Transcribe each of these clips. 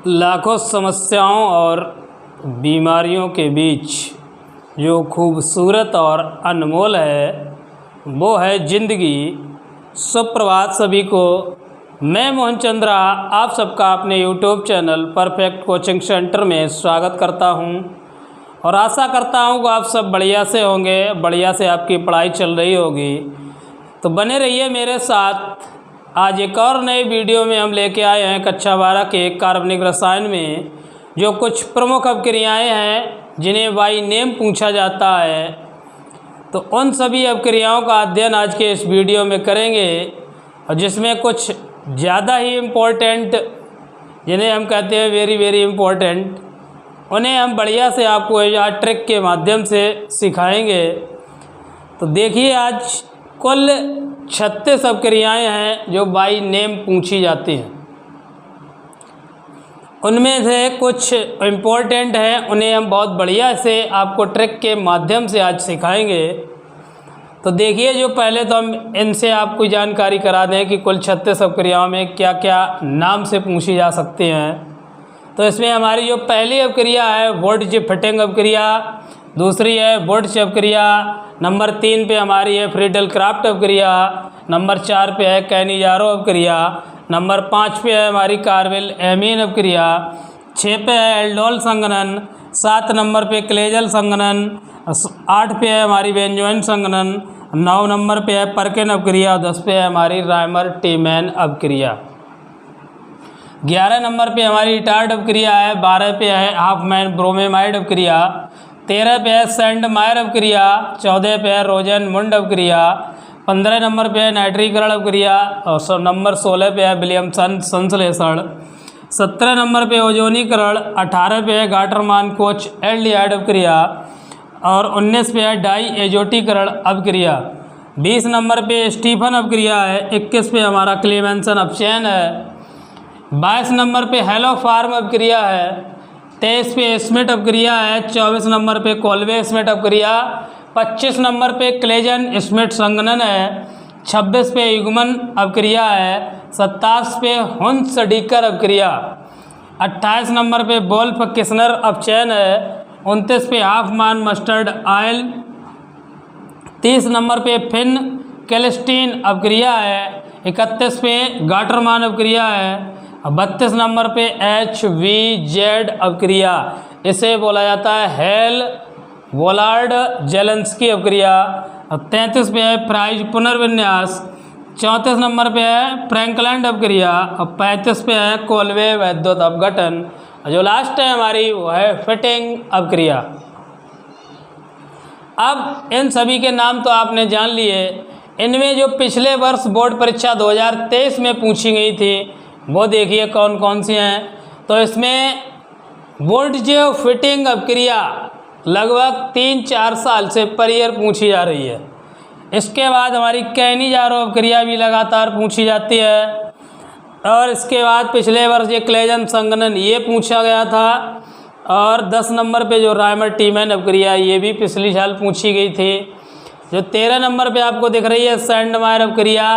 लाखों समस्याओं और बीमारियों के बीच जो खूबसूरत और अनमोल है वो है ज़िंदगी। सुप्रभात सभी को। मैं मोहन चंद्रा आप सबका अपने YouTube channel perfect coaching centre में स्वागत करता हूं और आशा करता हूं कि आप सब बढ़िया से होंगे, बढ़िया से आपकी पढ़ाई चल रही होगी। तो बने रहिए मेरे साथ। आज एक और नए वीडियो में हम लेके आए हैं कक्षा 12 के कार्बनिक रसायन में जो कुछ प्रमुख अपक्रियाएं हैं जिन्हें बाई नेम पूछा जाता है। तो उन सभी अपक्रियाओं का अध्ययन आज के इस वीडियो में करेंगे और जिसमें कुछ ज़्यादा ही इम्पोर्टेंट, जिन्हें हम कहते हैं वेरी वेरी इम्पोर्टेंट, उन्हें हम बढ़िया से आपको यहाँ ट्रिक के माध्यम से सिखाएंगे। तो देखिए, आज कुल 36 अपक्रियाएँ हैं जो बाई नेम पूछी जाती हैं। उनमें से कुछ इम्पोर्टेंट हैं, उन्हें हम बहुत बढ़िया से आपको ट्रिक के माध्यम से आज सिखाएंगे। तो देखिए, जो पहले तो हम इनसे आपको जानकारी करा दें कि कुल 36 अपक्रियाओं में क्या क्या नाम से पूछी जा सकती हैं। तो इसमें हमारी जो पहली अपक्रिया है वुडज़ फिटिंग अपक्रिया, दूसरी है वुडज़ अपक्रिया, नंबर 3 पे हमारी है फ्रीडल क्राफ्ट अपक्रिया, नंबर 4 पे है कैनिजारो अपक्रिया, नंबर 5 पे है हमारी कार्बिल एमीन अपक्रिया, 6 पे है एल्डोल संघनन, 7 नंबर पे क्लेजल संघनन, 8 पे है हमारी बेंजोइन संघनन, 9 नंबर पे है परकिन अपक्रिया, 10 पे है हमारी राइमर टीमैन अपक्रिया, 11 नंबर पे हमारी रिटार्ड अपक्रिया है, 12 पे है हाफमैन ब्रोमेमाइड अपक्रिया, 13 पे है सेंड मायर अपक्रिया, 14 पे है रोजन मुंड अपक्रिया, 15 नंबर पे है नाइट्रीकरण अपक्रिया और नंबर 16 पे है विलियमसन संश्लेषण, 17 नंबर पे ओजोनीकरण, 18 पे है गाटरमान कोच एल्डिहाइड अपक्रिया और 19 पे है डाई एजोटीकरण अपक्रिया, 20 नंबर पे स्टीफन अपक्रिया है, 21 पे हमारा क्लेमेंसन अपचयन है, 22 नंबर पे हेलोफार्म अपक्रिया है, 23 पे स्मिट अपक्रिया है, 24 नंबर पे कोल्वे स्मिट अपक्रिया, 25 नंबर पे क्लेजन स्मिट संघनन है, 26 पे युग्मन अपक्रिया है, 27 पे हुंस-डीकर अपक्रिया, 28 नंबर पे वोल्फ किस्नर अपचयन है, 29 पे हाफमान मस्टर्ड आयल, 30 नंबर पे फिन कैल्स्टीन अपक्रिया है, 31 पे गाटरमान अपक्रिया है, 32 नंबर पे HVZ अपक्रिया, इसे बोला जाता है हेल वोलार्ड जेलेंस्की अपक्रिया, 33 पे है प्राइज पुनर्विन्यास, 34 नंबर पे है फ्रैंकलैंड अपक्रिया और 35 पे है कोल्वे वैद्युत अपघटन। जो लास्ट है हमारी वो है फिटिंग अपक्रिया। अब इन सभी के नाम तो आपने जान लिए। इनमें जो पिछले वर्ष बोर्ड परीक्षा 2023 में पूछी गई थी वो देखिए कौन कौन सी हैं। तो इसमें वुडज़ फिटिंग अपक्रिया लगभग 3-4 साल से पर ईयर पूछी जा रही है। इसके बाद हमारी कैनिजारो अपक्रिया भी लगातार पूछी जाती है और इसके बाद पिछले वर्ष ये क्लेजन संघनन ये पूछा गया था और 10 नंबर पे जो राइमर टीमैन अपक्रिया ये भी पिछली साल पूछी गई थी। जो 13 नंबर पे आपको दिख रही है सैंडमायर अपक्रिया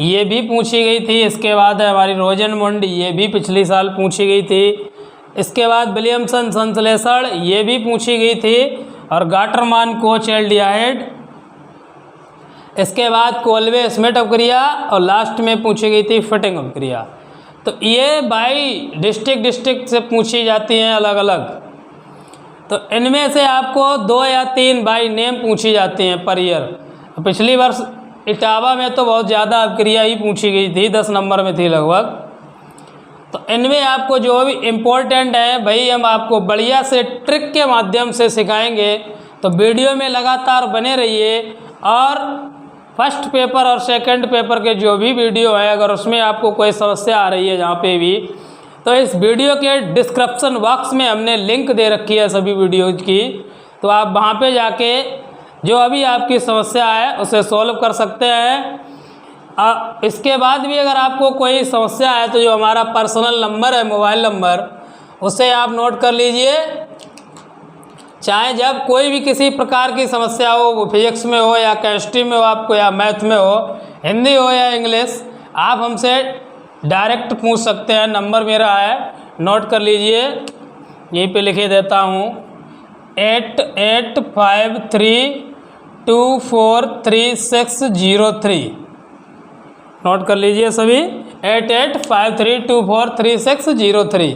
ये भी पूछी गई थी। इसके बाद है हमारी रोजन मुंड ये भी पिछली साल पूछी गई थी। इसके बाद विलियमसन संश्लेषण ये भी पूछी गई थी और गाटरमान कोच एल्डिहाइड, इसके बाद कोल्वे स्मिट अपक्रिया और लास्ट में पूछी गई थी फिटिंग अपक्रिया। तो ये बाई डिस्ट्रिक्ट से पूछी जाती हैं अलग अलग। तो इनमें से आपको 2 या 3 बाई नेम पूछी जाती हैं पर ईयर। पिछली वर्ष इटावा में तो बहुत ज़्यादा अपक्रिया ही पूछी गई थी, 10 नंबर में थी लगभग। तो इनमें आपको जो भी इम्पोर्टेंट है भाई हम आपको बढ़िया से ट्रिक के माध्यम से सिखाएंगे। तो वीडियो में लगातार बने रहिए और फर्स्ट पेपर और सेकंड पेपर के जो भी वीडियो है अगर उसमें आपको कोई समस्या आ रही है जहाँ पे भी, तो इस वीडियो के डिस्क्रिप्शन बॉक्स में हमने लिंक दे रखी है सभी वीडियोज की। तो आप वहाँ पे जाके जो अभी आपकी समस्या है उसे सॉल्व कर सकते हैं। इसके बाद भी अगर आपको कोई समस्या है तो जो हमारा पर्सनल नंबर है मोबाइल नंबर उसे आप नोट कर लीजिए। चाहे जब कोई भी किसी प्रकार की समस्या हो, वो फिजिक्स में हो या केमिस्ट्री में हो आपको या मैथ में हो, हिंदी हो या इंग्लिश, आप हमसे डायरेक्ट पूछ सकते हैं। नंबर मेरा है, नोट कर लीजिए, यहीं पे लिखे देता हूँ 8853243603। नोट कर लीजिए सभी, 8853243603।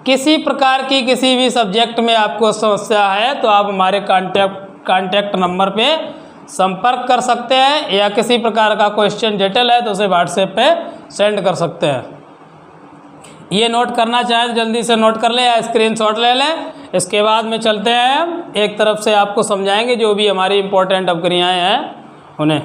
किसी प्रकार की किसी भी सब्जेक्ट में आपको समस्या है तो आप हमारे कांटेक्ट नंबर पे संपर्क कर सकते हैं, या किसी प्रकार का क्वेश्चन डिटेल है तो उसे व्हाट्सएप पे सेंड कर सकते हैं। ये नोट करना चाहें तो जल्दी से नोट कर लें या स्क्रीनशॉट ले लें। इसके बाद में चलते हैं, एक तरफ से आपको समझाएंगे जो भी हमारी इम्पोर्टेंट अपक्रियाएँ हैं उन्हें।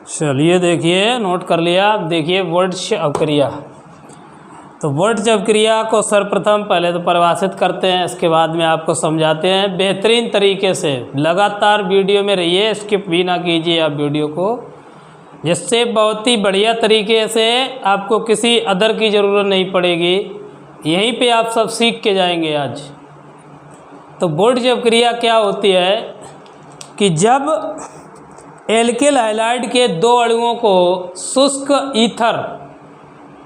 चलिए देखिए, नोट कर लिया। देखिए वर्ड्स अपक्रिया, तो वर्ड्स अपक्रिया को सर्वप्रथम पहले तो परिभाषित करते हैं, इसके बाद में आपको समझाते हैं बेहतरीन तरीके से। लगातार वीडियो में रहिए, स्किप भी ना कीजिए आप वीडियो को, जिससे बहुत ही बढ़िया तरीके से आपको किसी अदर की ज़रूरत नहीं पड़ेगी। यहीं पे आप सब सीख के जाएंगे आज। तो वर्ड्स अपक्रिया क्या होती है कि जब एल्किल हैलाइड के दो अणुओं को शुष्क ईथर,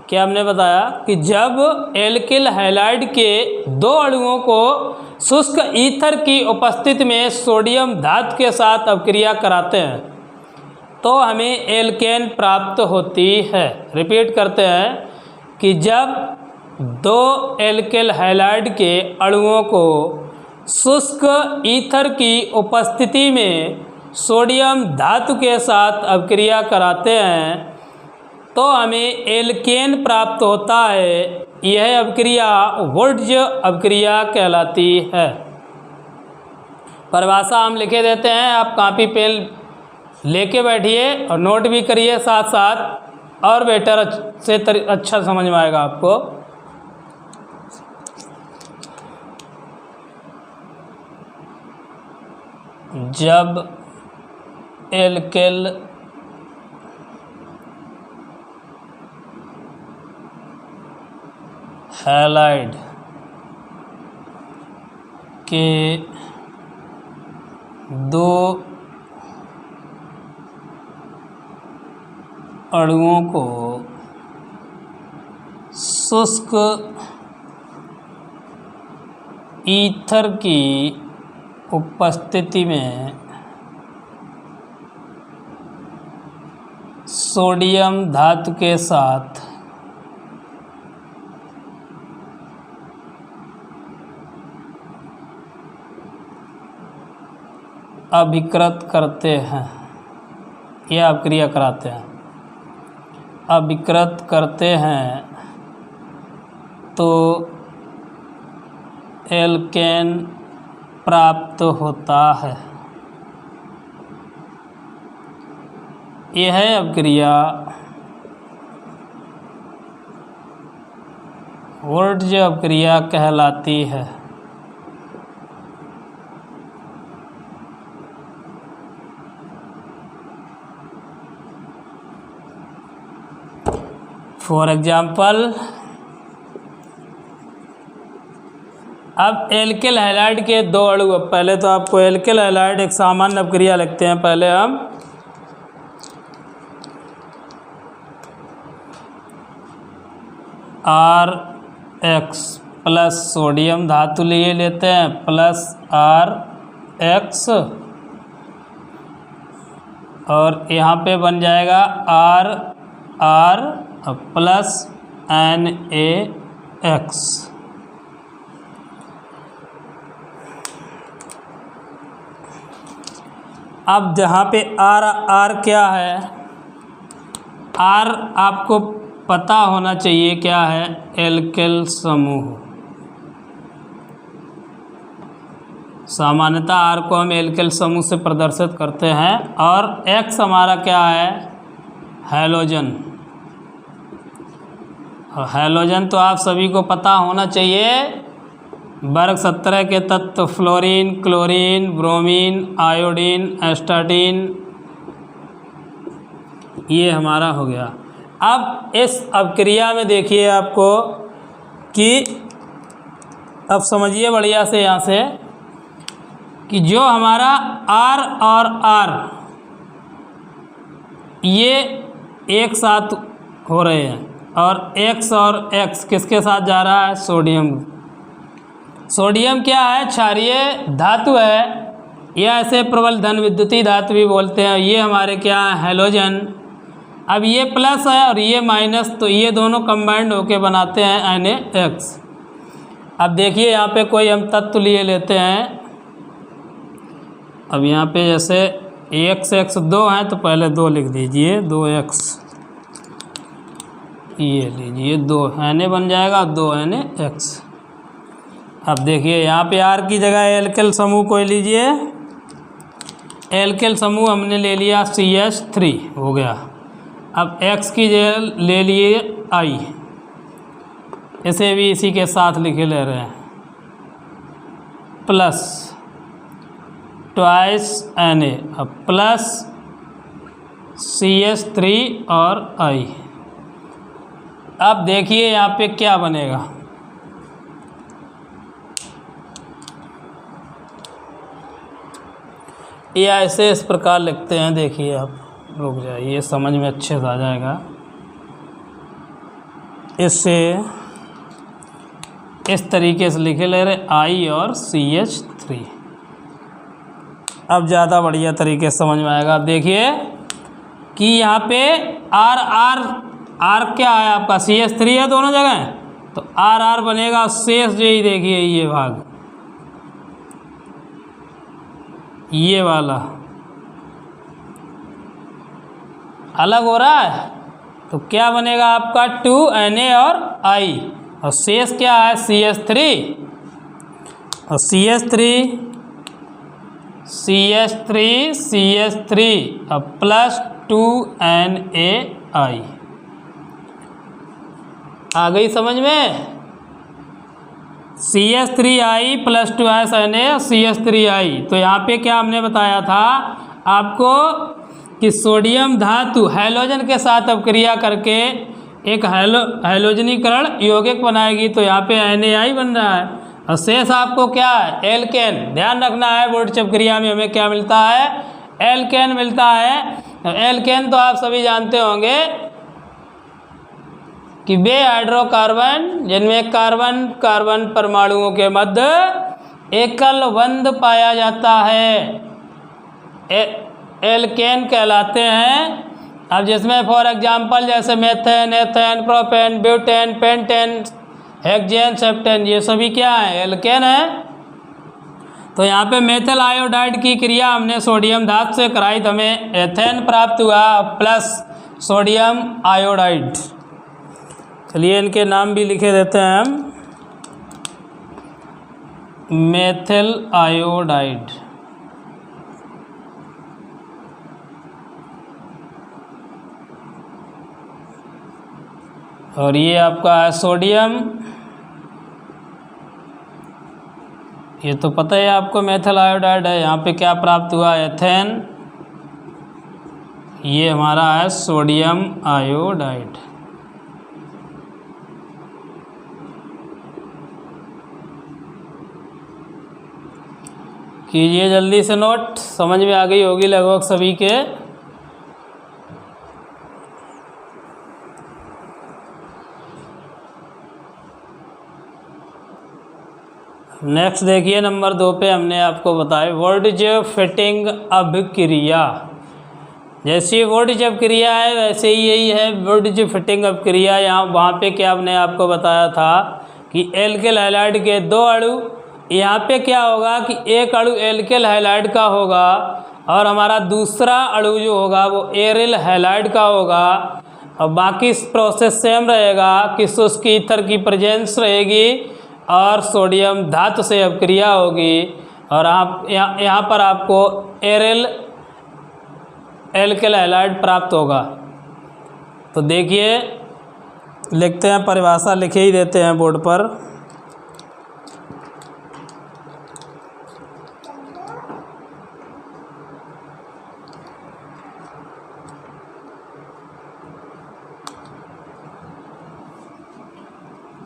क्या हमने बताया कि जब एल्किल हैलाइड के दो अणुओं को शुष्क ईथर की उपस्थिति में सोडियम धातु के साथ अपक्रिया कराते हैं तो हमें एल्केन प्राप्त होती है। रिपीट करते हैं कि जब दो एल्किल हैलाइड के अणुओं को शुष्क ईथर की उपस्थिति में सोडियम धातु के साथ अपक्रिया कराते हैं तो हमें एल्केन प्राप्त होता है। यह अपक्रिया वर्ड्स अपक्रिया कहलाती है। परिभाषा हम लिखे देते हैं, आप कॉपी पेन लेके बैठिए और नोट भी करिए साथ साथ, और बेटर से अच्छा समझ में आएगा आपको। जब एल्किल हैलाइड के दो अणुओं को शुष्क ईथर की उपस्थिति में सोडियम धातु के साथ अभिकृत करते हैं या अपक्रिया कराते हैं, अभिकृत करते हैं तो एल्केन प्राप्त होता है। यह अपक्रिया वर्ड्स अपक्रिया कहलाती है। फॉर एग्जाम्पल, अब एल्किल हैलाइड के दो अणु, पहले तो आपको एल्किल हैलाइड एक सामान्य अपक्रिया लिखते हैं पहले हम। RX प्लस सोडियम धातु लिए लेते हैं प्लस RX, और यहाँ पे बन जाएगा RR प्लस NaX। अब जहाँ पे R क्या है, R आपको पता होना चाहिए क्या है, एल्किल समूह। सामान्यतः R को हम एल्किल समूह से प्रदर्शित करते हैं, और X हमारा क्या है, हैलोजन। और हैलोजन तो आप सभी को पता होना चाहिए, वर्ग 17 के तत्व fluorine, chlorine, bromine, iodine, astatine, ये हमारा हो गया। अब इस अपक्रिया में देखिए आपको कि अब समझिए बढ़िया से यहाँ से कि जो हमारा R और R ये एक साथ हो रहे हैं और X और X किसके साथ जा रहा है? सोडियम। सोडियम क्या है? क्षारीय धातु है, या ऐसे प्रबल धन विद्युतीय धातु भी बोलते हैं। ये हमारे क्या है? हैलोजन। अब ये प्लस है और ये माइनस, तो ये दोनों कंबाइंड होके बनाते हैं NaX। अब देखिए यहाँ पे कोई हम तत्व लिए लेते हैं। अब यहाँ पे जैसे X 2 हैं तो पहले 2 लिख दीजिए, 2X ये लीजिए, 2 Na बन जाएगा, 2 NaX। अब देखिए यहाँ पे R की जगह एल्केल समूह कोई लीजिए। एल्केल समूह हमने ले लिया CH3 हो गया। अब X की जगह ले लिए I, इसे भी इसी के साथ लिखे ले रहे हैं, प्लस ट्वाइस Na, अब प्लस CH3 और I। अब देखिए यहाँ पे क्या बनेगा। या ऐसे इस प्रकार लिखते हैं, देखिए आप रुक जाइए, समझ में अच्छे से आ जाएगा। इससे इस तरीके से लिखे ले रहे I और CH3। अब ज़्यादा बढ़िया तरीके से समझ में आएगा। अब देखिए कि यहाँ पे R क्या है आपका? CH3 है दोनों जगह, तो R बनेगा। शेष जो ही देखिए ये भाग, ये वाला अलग हो रहा है, तो क्या बनेगा आपका? 2 Na और I, और शेष क्या है? CH3 और CH3 अब प्लस 2 NaI। आ गई समझ में? CH3I plus 2 Na CH3I। तो यहाँ पे क्या हमने बताया था आपको कि सोडियम धातु हैलोजन के साथ अपक्रिया करके एक हैलोजनीकरण यौगिक बनाएगी, तो यहाँ पे NaI बन रहा है। और शेष आपको क्या है? एल्केन। ध्यान रखना है, बोर्ड अपक्रिया में हमें क्या मिलता है? एल्केन मिलता है। एल्केन तो आप सभी जानते होंगे कि वे हाइड्रोकार्बन जिनमें कार्बन कार्बन परमाणुओं के मध्य एकल बंध पाया जाता है, एल्केन कहलाते हैं। अब जिसमें फॉर एग्जांपल जैसे methane, ethane, propane, butane, pentane, hexane, septane, ये सभी क्या है? एल्केन है। तो यहाँ पे मेथिल आयोडाइड की क्रिया हमने सोडियम धातु से कराई, तो हमें एथेन प्राप्त हुआ प्लस सोडियम आयोडाइड। चलिए इनके नाम भी लिखे देते हैं हम, मेथिल आयोडाइड। और ये आपका है सोडियम, ये तो पता है आपको मेथिल आयोडाइड है। यहाँ पे क्या प्राप्त हुआ? एथेन। ये हमारा है सोडियम आयोडाइड। कीजिए जल्दी से नोट, समझ में आ गई होगी लगभग सभी के। नेक्स्ट देखिए नंबर 2 पे हमने आपको बताया वोल्टेज फिटिंग अभिक्रिया। जैसी वोल्टेज अपक्रिया है वैसे ही यही है वोल्टेज फिटिंग अपक्रिया। यहाँ वहाँ पे क्या हमने आपको बताया था कि एल्किल हैलाइड के 2 अणु, यहाँ पे क्या होगा कि एक अणु एल्किल हैलाइड का होगा और हमारा दूसरा अणु जो होगा वो एरिल हैलाइड का होगा, और बाकी प्रोसेस सेम रहेगा कि शुष्क ईथर की प्रेजेंस रहेगी और सोडियम धातु से अपक्रिया होगी, और आप यहाँ पर आपको एरिल एल्किल हैलाइड प्राप्त होगा। तो देखिए लिखते हैं, परिभाषा लिखे ही देते हैं बोर्ड पर।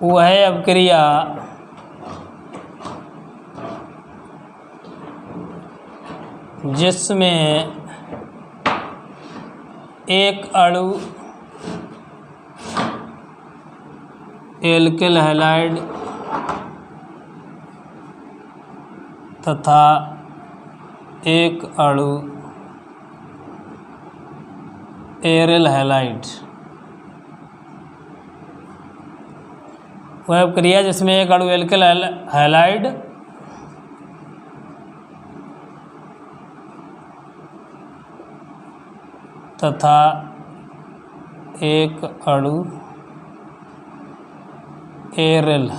वह अपक्रिया जिसमें एक अणु एल्किल हैलाइड तथा एक अणु एरिल हैलाइड। वह क्रिया जिसमें एक अणु एल्किल हैलाइड तथा एक अणु एरिल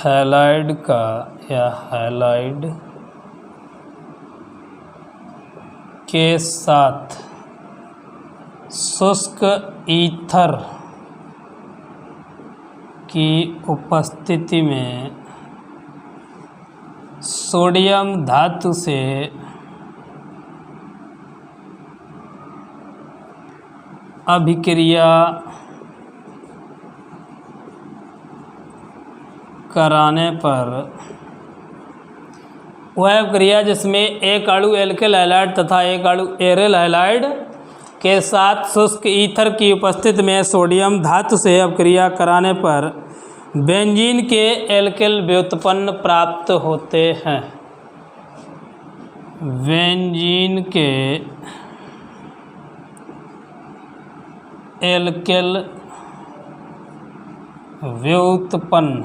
हैलाइड का या हैलाइड के साथ शुष्क ईथर की उपस्थिति में सोडियम धातु से अभिक्रिया कराने पर वह क्रिया जिसमें एक अणु एल्किल हैलाइड तथा एक अणु एरिल हैलाइड के साथ शुष्क ईथर की उपस्थिति में सोडियम धातु से अभिक्रिया कराने पर बेंजीन के एल्किल व्युत्पन्न प्राप्त होते हैं। बेंजीन के एल्किल व्युत्पन्न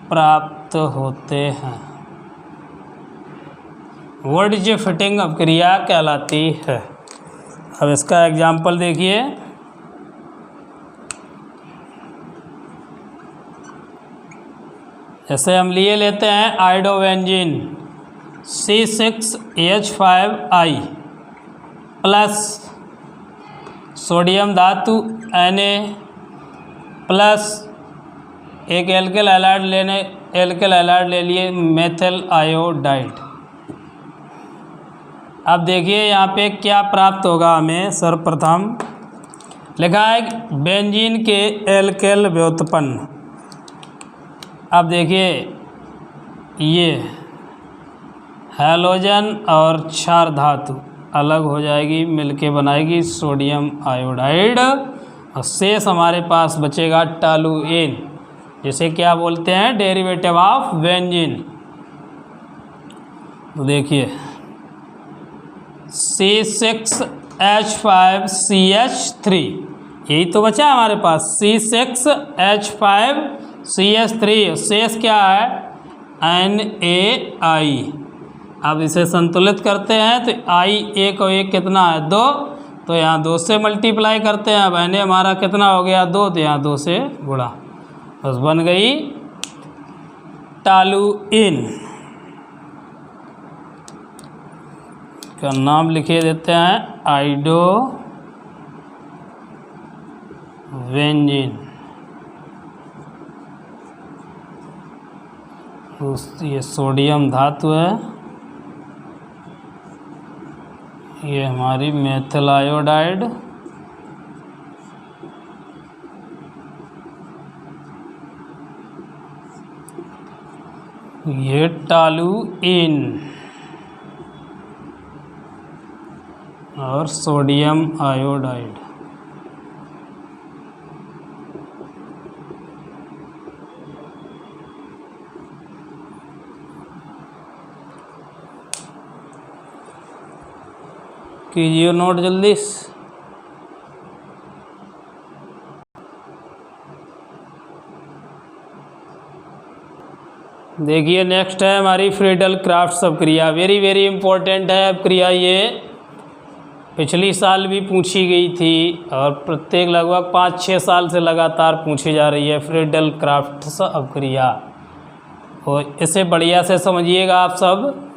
प्राप्त होते हैं। वर्ड जो फिटिंग अभिक्रिया कहलाती है। अब इसका एग्जाम्पल देखिए। जैसे हम लिए लेते हैं आइडोबेंजीन C6H5I प्लस सोडियम धातु Na प्लस एक एल्किल हैलाइड ले लिए मेथिल आयोडाइड। अब देखिए यहाँ पे क्या प्राप्त होगा हमें। सर्वप्रथम लिखा है बेंजीन के एल्किल व्युत्पन्न। अब देखिए ये हैलोजन और क्षार धातु अलग हो जाएगी, मिलके बनाएगी सोडियम आयोडाइड और शेष हमारे पास बचेगा टॉलुएन, जिसे क्या बोलते हैं डेरिवेटिव ऑफ बेंजीन। तो देखिए C6H5CH3 यही तो बचा है हमारे पास C6H5CH3। शेष क्या है NaI। अब इसे संतुलित करते हैं तो I एक और एक कितना है 2, तो यहाँ 2 से मल्टीप्लाई करते हैं। अब Na हमारा कितना हो गया 2, तो यहाँ 2 से गुणा, बस बन गई टॉलुएन। का नाम लिखे देते हैं आइडोबेंजीन। ये सोडियम धातु है, ये हमारी मेथिल आयोडाइड, ये टॉलुएन और सोडियम आयोडाइड। कीजिए नोट जल्दी से। देखिए नेक्स्ट है हमारी फ्रीडल क्राफ्ट अभिक्रिया। वेरी वेरी इंपॉर्टेंट है अभिक्रिया। ये पिछली साल भी पूछी गई थी और प्रत्येक लगभग 5-6 साल से लगातार पूछी जा रही है फ्रीडल क्राफ्ट अभिक्रिया। और इसे बढ़िया से समझिएगा आप सब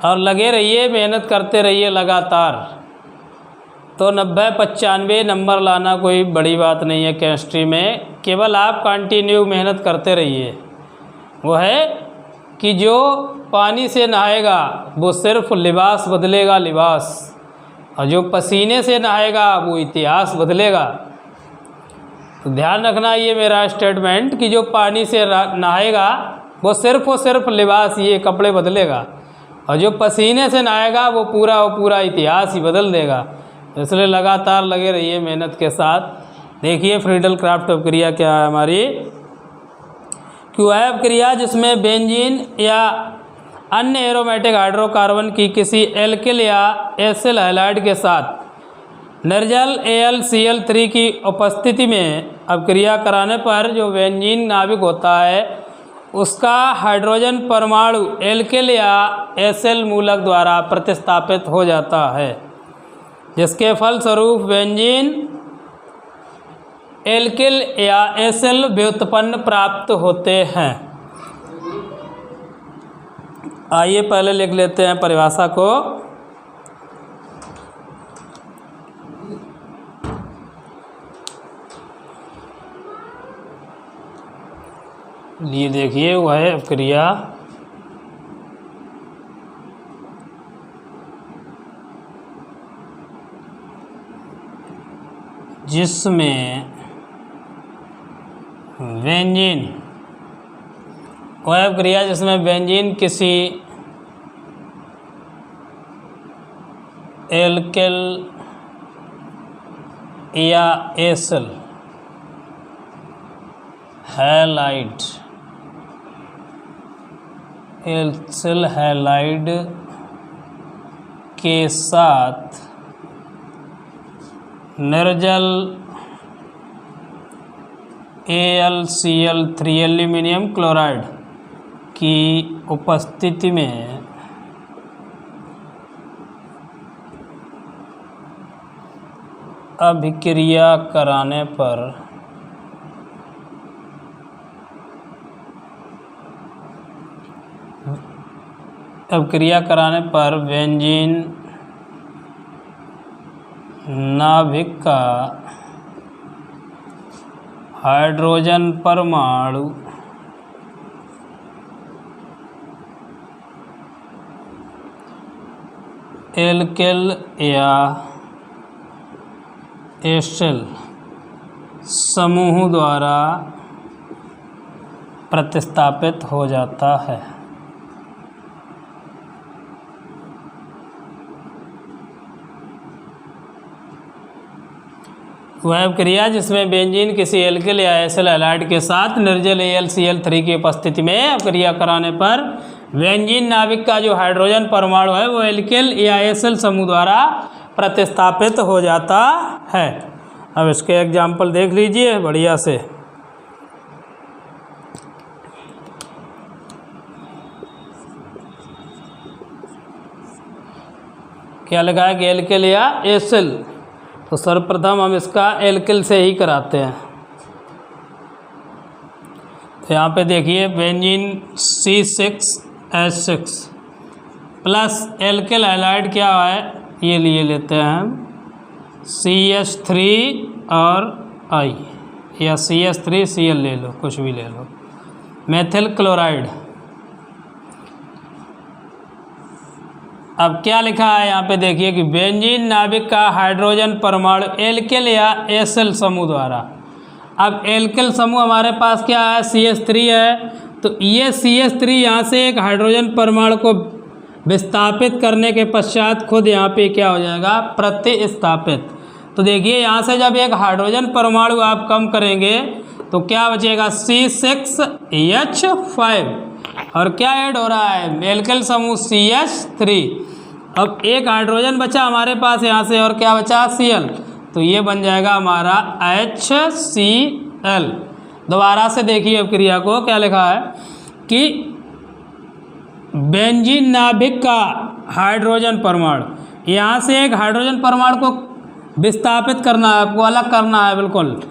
और लगे रहिए, मेहनत करते रहिए लगातार। तो 90-95 नंबर लाना कोई बड़ी बात नहीं है केमिस्ट्री में, केवल आप कंटिन्यू मेहनत करते रहिए। वो है कि जो पानी से नहाएगा वो सिर्फ लिबास बदलेगा, लिबास, और जो पसीने से नहाएगा वो इतिहास बदलेगा। तो ध्यान रखना ये मेरा स्टेटमेंट कि जो पानी से नहाएगा वो सिर्फ लिबास ये कपड़े बदलेगा, और जो पसीने से नहाएगा वो पूरा इतिहास ही बदल देगा। इसलिए लगातार लगे रहिए मेहनत के साथ। देखिए फ्रीडल क्राफ्ट अभिक्रिया क्या है हमारी। क्यूएफ क्रिया जिसमें बेंजीन या अन्य एरोमेटिक हाइड्रोकार्बन की किसी एल्किल या एसिल हैलाइड के साथ निर्जल AlCl3 की उपस्थिति में अभिक्रिया कराने पर जो बेंजीन नाभिक होता है उसका हाइड्रोजन परमाणु एल्किल या एसिल मूलक द्वारा प्रतिस्थापित हो जाता है, जिसके फलस्वरूप बेंजीन एल्किल या एसिल व्युत्पन्न प्राप्त होते हैं। आइए पहले लिख लेते हैं परिभाषा को। ये देखिए वह है अभिक्रिया जिसमें बेंजीन, वह अभिक्रिया जिसमें बेंजीन किसी एल्किल या एसिल हैलाइड के साथ निर्जल AlCl3 एल्यूमिनियम क्लोराइड की उपस्थिति में अभिक्रिया कराने पर बेंजीन नाभिक का हाइड्रोजन परमाणु एल्किल या एसिल समूह द्वारा प्रतिस्थापित हो जाता है। वह अभिक्रिया जिसमें बेंजीन किसी एल्किल या एसिल हैलाइड के साथ निर्जल AlCl3 की उपस्थिति में अभिक्रिया कराने पर बेंजीन नाभिक का जो हाइड्रोजन परमाणु है वो एल्किल या एसिल समूह द्वारा प्रतिस्थापित हो जाता है। अब इसके एग्जाम्पल देख लीजिए बढ़िया से। क्या लिखा है कि एल्किल या एसिल, तो सर्वप्रथम हम इसका एल्किल से ही कराते हैं। तो यहाँ पे देखिए benzene C6H6 plus alkyl halide क्या है ये लिए लेते हैं हम CH3 और I, या CH3Cl ले लो, कुछ भी ले लो, मेथिल क्लोराइड। अब क्या लिखा है यहाँ पे देखिए कि बेंजीन नाभिक का हाइड्रोजन परमाणु एल्किल या एसिल समूह द्वारा। अब एल्किल समूह हमारे पास क्या है CH3 है, तो ये CH3 यहाँ से एक हाइड्रोजन परमाणु को विस्थापित करने के पश्चात खुद यहाँ पे क्या हो जाएगा प्रतिस्थापित। तो देखिए यहाँ से जब एक हाइड्रोजन परमाणु आप कम करेंगे तो क्या बचेगा C6H5 और क्या ऐड हो रहा है एल्किल समूह CH3। अब एक हाइड्रोजन बचा हमारे पास यहाँ से और क्या बचा Cl, तो ये बन जाएगा हमारा HCl। दोबारा से देखिए अब क्रिया को क्या लिखा है कि बेंजीन नाभिक का हाइड्रोजन परमाणु, यहाँ से एक हाइड्रोजन परमाणु को विस्थापित करना है, आपको अलग करना है बिल्कुल।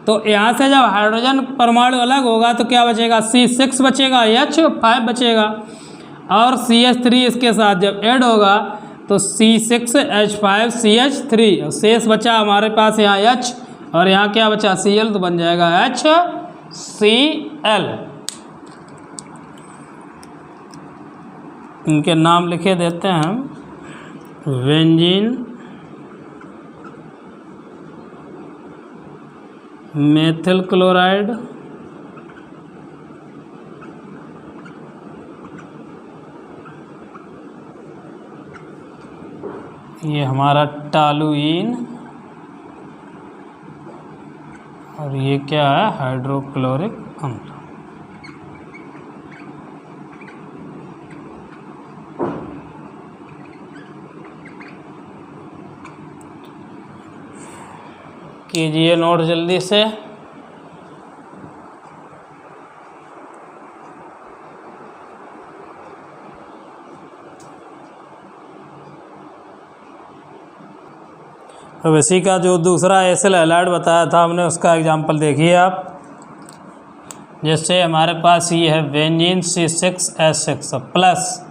तो यहाँ से जब हाइड्रोजन परमाणु अलग होगा तो क्या बचेगा C6 बचेगा, H5 बचेगा, और CH3 इसके साथ जब ऐड होगा तो C6H5CH3, शेष बचा हमारे पास यहाँ H और यहाँ क्या बचा Cl, तो बन जाएगा HCl। इनके नाम लिखे देते हैं हम, बेंजीन मेथिल क्लोराइड, ये हमारा टॉलुइन, और ये क्या है, हाइड्रोक्लोरिक अम्ल। कीजिए नोट जल्दी से। अब इसी का जो दूसरा एसिल हैलाइड बताया था हमने, उसका एग्जांपल देखिए आप। जैसे हमारे पास ये है benzene C6H6 plus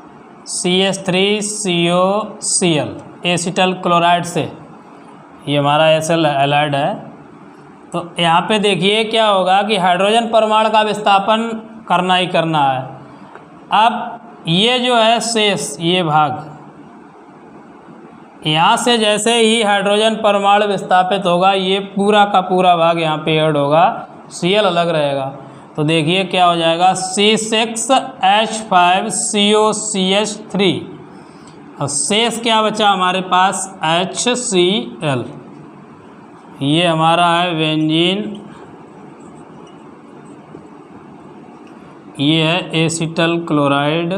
CH3COCl acetyl chloride से, ये हमारा एसिल हैलाइड है। तो यहाँ पे देखिए क्या होगा कि हाइड्रोजन परमाणु का विस्थापन करना ही करना है। अब ये जो है शेष ये भाग, यहाँ से जैसे ही हाइड्रोजन परमाणु विस्थापित होगा, ये पूरा का पूरा भाग यहाँ पे ऐड होगा, Cl अलग रहेगा। तो देखिए क्या हो जाएगा, C6H5COCH3 और शेष क्या बचा हमारे पास, HCl। ये हमारा है बेंजीन, ये है एसिटल क्लोराइड,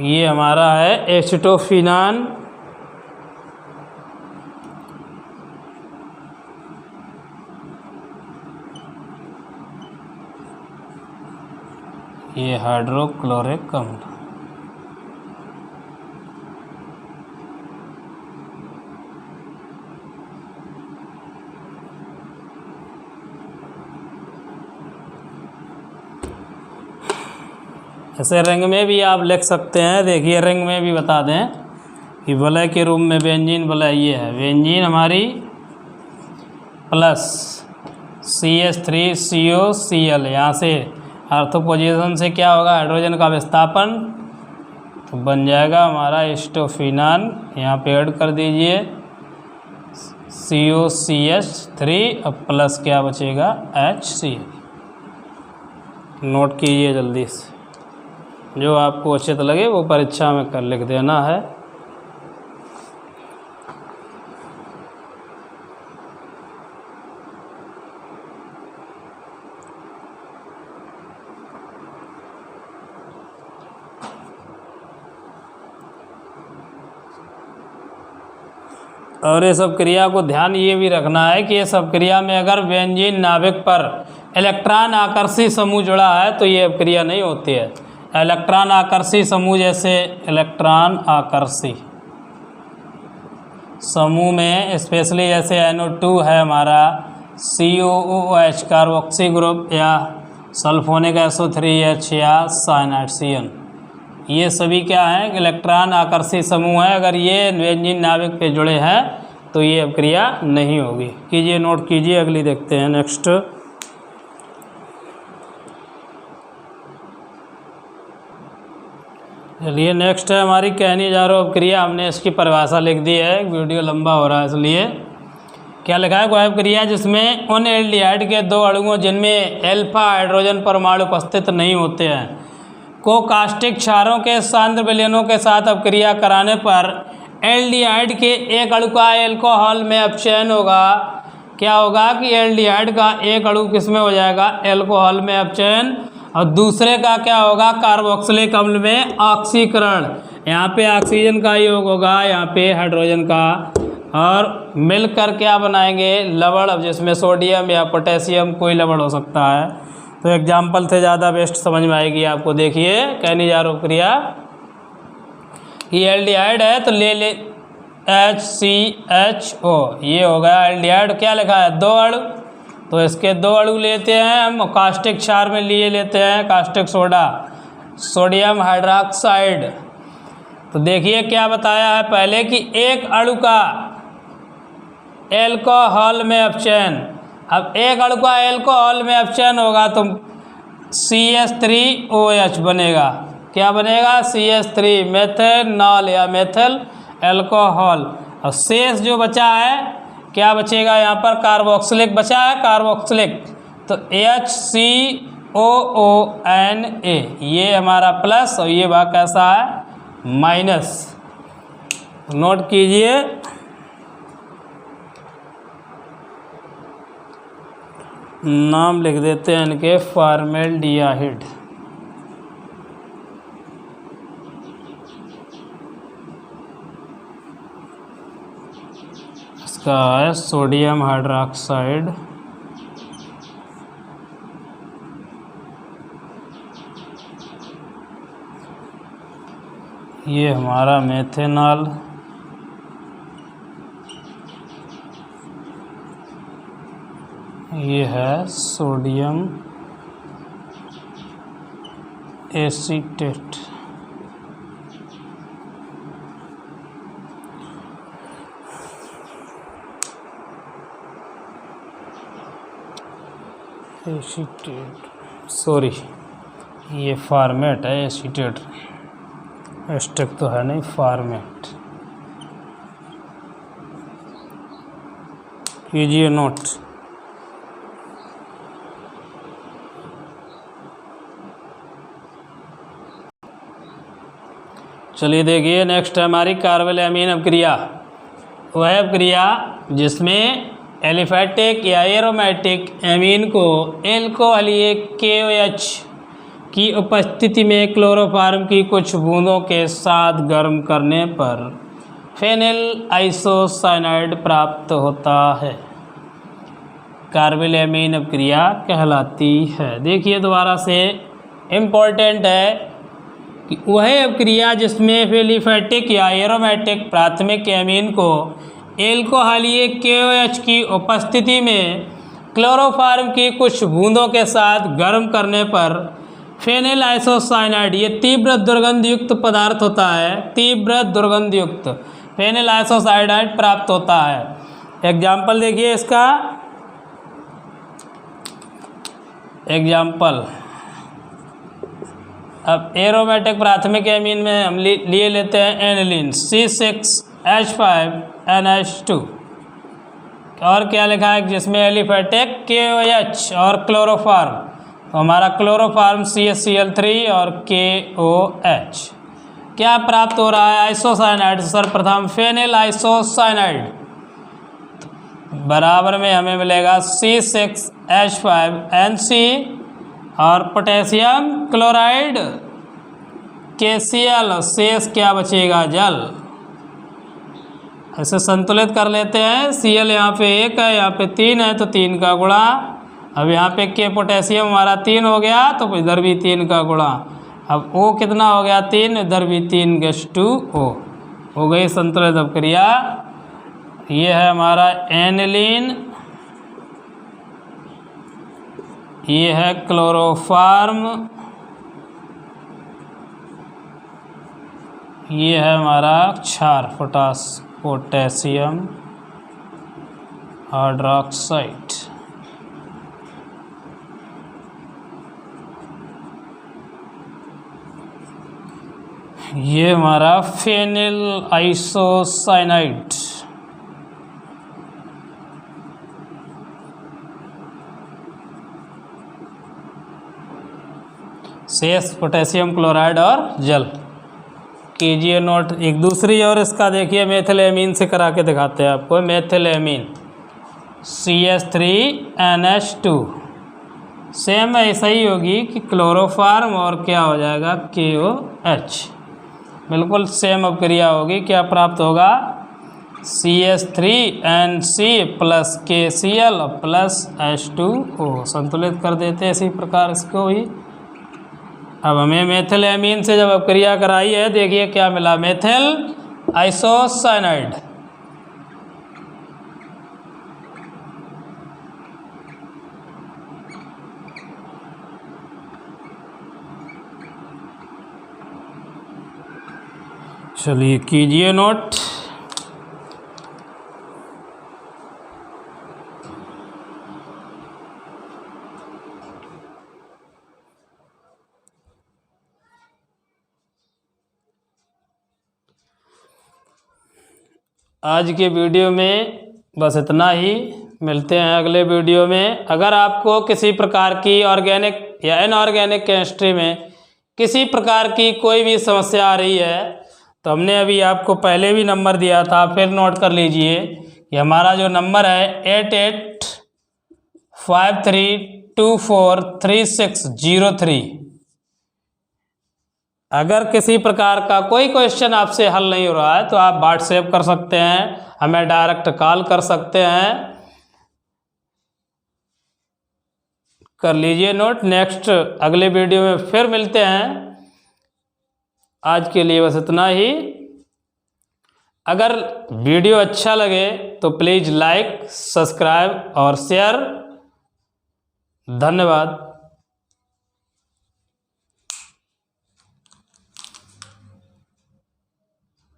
ये हमारा है एसिटोफिनान, ये हाइड्रोक्लोरिक अम्ल। ऐसे रंग में भी आप लिख सकते हैं। देखिए रंग में भी बता दें कि वलय के रूप में बेंजीन वलय ये है, बेंजीन हमारी प्लस CH3COCl, यहाँ से ऑर्थो पोजीशन से क्या होगा, हाइड्रोजन का विस्थापन, तो बन जाएगा हमारा एसिटोफिनान। यहाँ पे ऐड कर दीजिए COCH3 और प्लस क्या बचेगा, HCl। नोट कीजिए जल्दी से, जो आपको उचित लगे वो परीक्षा में कर लिख देना है। और ये सब क्रिया को ध्यान ये भी रखना है कि ये सब क्रिया में अगर बेंजीन नाभिक पर इलेक्ट्रॉन आकर्षी समूह जुड़ा है तो ये क्रिया नहीं होती है। इलेक्ट्रॉन आकर्षी समूह, जैसे इलेक्ट्रॉन आकर्षी समूह में स्पेशली जैसे NO2 है हमारा, COOH कार्बोक्सी ग्रुप, या सल्फोनिक SO3H या साइनाइड CN, ये सभी क्या हैं, इलेक्ट्रॉन आकर्षी समूह है। अगर ये बेंजीन नाभिक पे जुड़े हैं तो ये अब क्रिया नहीं होगी। कीजिए नोट कीजिए, अगली देखते हैं नेक्स्ट। चलिए नेक्स्ट है हमारी कहनी जा रहा क्रिया। हमने इसकी परिभाषा लिख दी है, वीडियो लंबा हो रहा है इसलिए। क्या लिखा है, कोई क्रिया जिसमें उन एल्डिहाइड के दो अणुओं जिनमें एल्फा हाइड्रोजन परमाणु उपस्थित नहीं होते हैं को कास्टिक क्षारों के सांद्र विलयनों के साथ अपक्रिया कराने पर एल्डिहाइड के एक अणु का एल्कोहल में अपचयन होगा। क्या होगा कि एल्डिहाइड का एक अणु किस में हो जाएगा, एल्कोहल में अपचयन, और दूसरे का क्या होगा, कार्बोक्सिलिक अम्ल में ऑक्सीकरण। यहाँ पे ऑक्सीजन का योग होगा, यहाँ पे हाइड्रोजन का, और मिलकर क्या बनाएंगे, लवण। अब जिसमें सोडियम या पोटेशियम कोई लवण हो सकता है। तो एग्जाम्पल से ज़्यादा बेस्ट समझ में आएगी आपको। देखिए कहनी जा रही क्रिया, ये एल्डिहाइड है तो ले HCHO, ये हो गया एल्डिहाइड। क्या लिखा है, दो अणु, तो इसके दो अणु लेते हैं हम, कास्टिक क्षार में लिए लेते हैं कास्टिक सोडा, सोडियम हाइड्रोक्साइड। तो देखिए क्या बताया है पहले कि एक अणु का एल्कोहल में अपचयन। अब एक अणु का एल्कोहल में अपचयन होगा तो CH3OH बनेगा। क्या बनेगा, CH3 मेथनॉल या मेथिल अल्कोहल। और शेष जो बचा है क्या बचेगा यहाँ पर, कार्बोक्सिलिक बचा है, कार्बोक्सिलिक। तो HCOONA ये हमारा प्लस और ये भाग कैसा है, माइनस। नोट कीजिए। नाम लिख देते हैं इनके, फॉर्मेल्डिहाइड। इसका है सोडियम हाइड्रोक्साइड। ये हमारा मेथेनॉल। ये है सोडियम एसीटेट। एसीटेट, सॉरी ये फॉर्मेट है, एसीटेट एस्टेक तो है नहीं, फॉर्मेट। कीजिए नोट। चलिए देखिए, नेक्स्ट है हमारी कार्बोलैमीन अपक्रिया। वह अपक्रिया जिसमें एलिफैटिक या एरोमेटिक एमीन को एल्कोहलीय KOH की उपस्थिति में क्लोरोफॉर्म की कुछ बूंदों के साथ गर्म करने पर फेनिल आइसोसाइनाइड प्राप्त होता है, कार्बोलैमीन अपक्रिया कहलाती है। देखिए दोबारा से, इम्पोर्टेंट है कि वह अपक्रिया जिसमें एलिफैटिक या एरोमेटिक प्राथमिक एमीन को एल्कोहलीय KOH की उपस्थिति में क्लोरोफॉर्म की कुछ बूंदों के साथ गर्म करने पर फेनिल आइसोसाइनाइड, ये तीव्र दुर्गंधयुक्त पदार्थ होता है, तीव्र दुर्गंधयुक्त फेनिल आइसोसाइनाइड प्राप्त होता है। एग्जाम्पल देखिए इसका, एग्जाम्पल। अब एरोमेटिक प्राथमिक एमीन में हम लिए लेते हैं एनिलीन C6H5NH2, और क्या लिखा है जिसमें एलिफैटिक KOH और क्लोरोफॉर्म, तो हमारा क्लोरोफॉर्म CHCl3 और KOH। क्या प्राप्त हो रहा है, आइसोसाइनाइड। सर्वप्रथम फेनिल आइसोसाइनाइड बराबर में हमें मिलेगा C6H5NC और पोटेशियम क्लोराइड KCl, शेष क्या बचेगा, जल। ऐसे संतुलित कर लेते हैं। Cl यहाँ पे 1 है, यहाँ पे 3 है, तो 3 का गुणा। अब यहाँ पे K पोटेशियम हमारा 3 हो गया, तो इधर भी 3 का गुणा। अब O कितना हो गया, 3, इधर भी 3 गैस 2O हो गई संतुलित अपक्रिया। ये है हमारा एनिलीन, ये है क्लोरोफॉर्म, ये है हमारा क्षार पोटेशियम हाइड्रोक्साइड। ये हमारा फेनिल आइसोसाइनाइड। शेष पोटेशियम क्लोराइड और जल। कीजिए नोट। एक दूसरी और इसका देखिए, मेथिलेमीन से करा के दिखाते हैं आपको। मेथिलेमीन CH3NH2, सेम ऐसा ही होगी कि क्लोरोफॉर्म और क्या हो जाएगा, KOH, बिल्कुल सेम अपक्रिया होगी। क्या प्राप्त होगा, CH3NC plus KCl plus H2O। संतुलित कर देते हैं इसी प्रकार इसको भी। अब हमें मेथिलेमीन से जब अपक्रिया कराई है, देखिए क्या मिला, मेथिल आइसोसाइनाइड। चलिए कीजिए नोट। आज के वीडियो में बस इतना ही। मिलते हैं अगले वीडियो में। अगर आपको किसी प्रकार की ऑर्गेनिक या इनऑर्गेनिक केमिस्ट्री में किसी प्रकार की कोई भी समस्या आ रही है तो हमने अभी आपको पहले भी नंबर दिया था, फिर नोट कर लीजिए कि हमारा जो नंबर है 8853243603। अगर किसी प्रकार का कोई क्वेश्चन आपसे हल नहीं हो रहा है तो आप व्हाट्सएप कर सकते हैं, हमें डायरेक्ट कॉल कर सकते हैं। कर लीजिए नोट। नेक्स्ट अगले वीडियो में फिर मिलते हैं। आज के लिए बस इतना ही। अगर वीडियो अच्छा लगे तो प्लीज़ लाइक, सब्सक्राइब और शेयर। धन्यवाद।